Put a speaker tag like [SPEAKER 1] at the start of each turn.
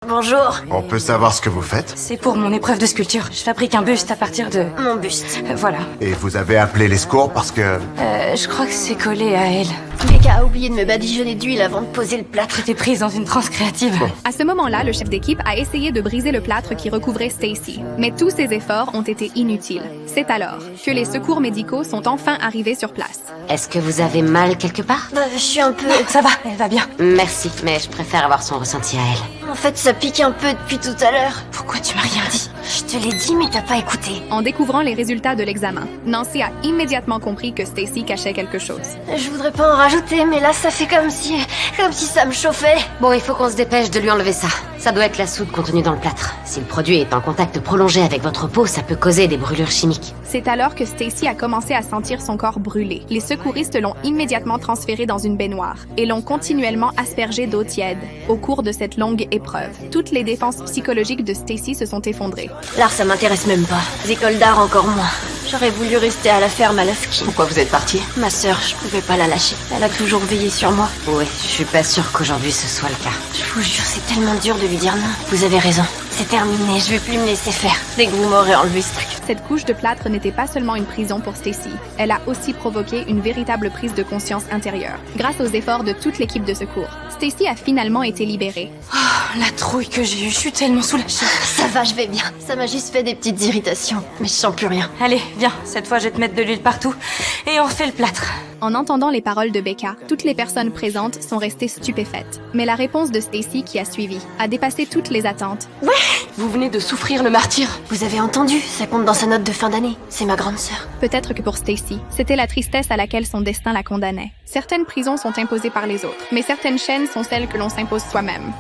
[SPEAKER 1] Bonjour.
[SPEAKER 2] On peut savoir ce que vous faites?
[SPEAKER 3] C'est pour mon épreuve de sculpture. Je fabrique un buste à partir de...
[SPEAKER 1] Mon buste.
[SPEAKER 3] Voilà.
[SPEAKER 2] Et vous avez appelé les secours parce que...
[SPEAKER 3] Je crois que c'est collé à elle.
[SPEAKER 1] Becca a oublié de me badigeonner d'huile avant de poser le plâtre.
[SPEAKER 3] J'étais prise dans une transe créative.
[SPEAKER 4] À ce moment-là, le chef d'équipe a essayé de briser le plâtre qui recouvrait Stacy, mais tous ses efforts ont été inutiles. C'est alors que les secours médicaux sont enfin arrivés sur place.
[SPEAKER 5] Est-ce que vous avez mal quelque part?
[SPEAKER 1] Je suis un peu...
[SPEAKER 3] Ça va, elle va bien.
[SPEAKER 5] Merci, mais je préfère avoir son ressenti à elle.
[SPEAKER 1] En fait, ça pique un peu depuis tout à l'heure.
[SPEAKER 3] Pourquoi tu m'as rien dit?
[SPEAKER 1] Je te l'ai dit, mais t'as pas écouté.
[SPEAKER 4] En découvrant les résultats de l'examen, Nancy a immédiatement compris que Stacy cachait quelque chose.
[SPEAKER 1] Je voudrais pas en rajouter, mais là, ça fait comme si ça me chauffait.
[SPEAKER 5] Bon, il faut qu'on se dépêche de lui enlever ça. Ça doit être la soude contenue dans le plâtre. Si le produit est en contact prolongé avec votre peau, ça peut causer des brûlures chimiques.
[SPEAKER 4] C'est alors que Stacy a commencé à sentir son corps brûler. Les secouristes l'ont immédiatement transféré dans une baignoire et l'ont continuellement aspergé d'eau tiède au cours de cette longue épreuve. Toutes les défenses psychologiques de Stacy se sont effondrées.
[SPEAKER 1] L'art, ça m'intéresse même pas. Les écoles d'art, encore moins. J'aurais voulu rester à la ferme à Lasky.
[SPEAKER 5] Pourquoi vous êtes parti?
[SPEAKER 1] Ma sœur, je pouvais pas la lâcher. Elle a toujours veillé sur moi.
[SPEAKER 5] Oui, je suis pas sûre qu'aujourd'hui ce soit le cas.
[SPEAKER 1] Je vous jure, c'est tellement dur de lui dire non. Vous avez raison. C'est terminé, je vais plus me laisser faire. Dès que vous m'aurez enlevé ce truc.
[SPEAKER 4] Cette couche de plâtre n'était pas seulement une prison pour Stacy. Elle a aussi provoqué une véritable prise de conscience intérieure. Grâce aux efforts de toute l'équipe de secours, Stacy a finalement été libérée.
[SPEAKER 3] Oh, la trouille que j'ai eue, je suis tellement soulagée.
[SPEAKER 1] Ça va, je vais bien. Ça m'a juste fait des petites irritations. Mais je sens plus rien.
[SPEAKER 3] Allez, viens, cette fois je vais te mettre de l'huile partout et on refait le plâtre.
[SPEAKER 4] En entendant les paroles de Becca, toutes les personnes présentes sont restées stupéfaites. Mais la réponse de Stacy qui a suivi a dépassé toutes les attentes.
[SPEAKER 3] Vous venez de souffrir le martyre.
[SPEAKER 1] Vous avez entendu? Ça compte dans sa note de fin d'année. C'est ma grande sœur.
[SPEAKER 4] Peut-être que pour Stacy, c'était la tristesse à laquelle son destin la condamnait. Certaines prisons sont imposées par les autres, mais certaines chaînes sont celles que l'on s'impose soi-même.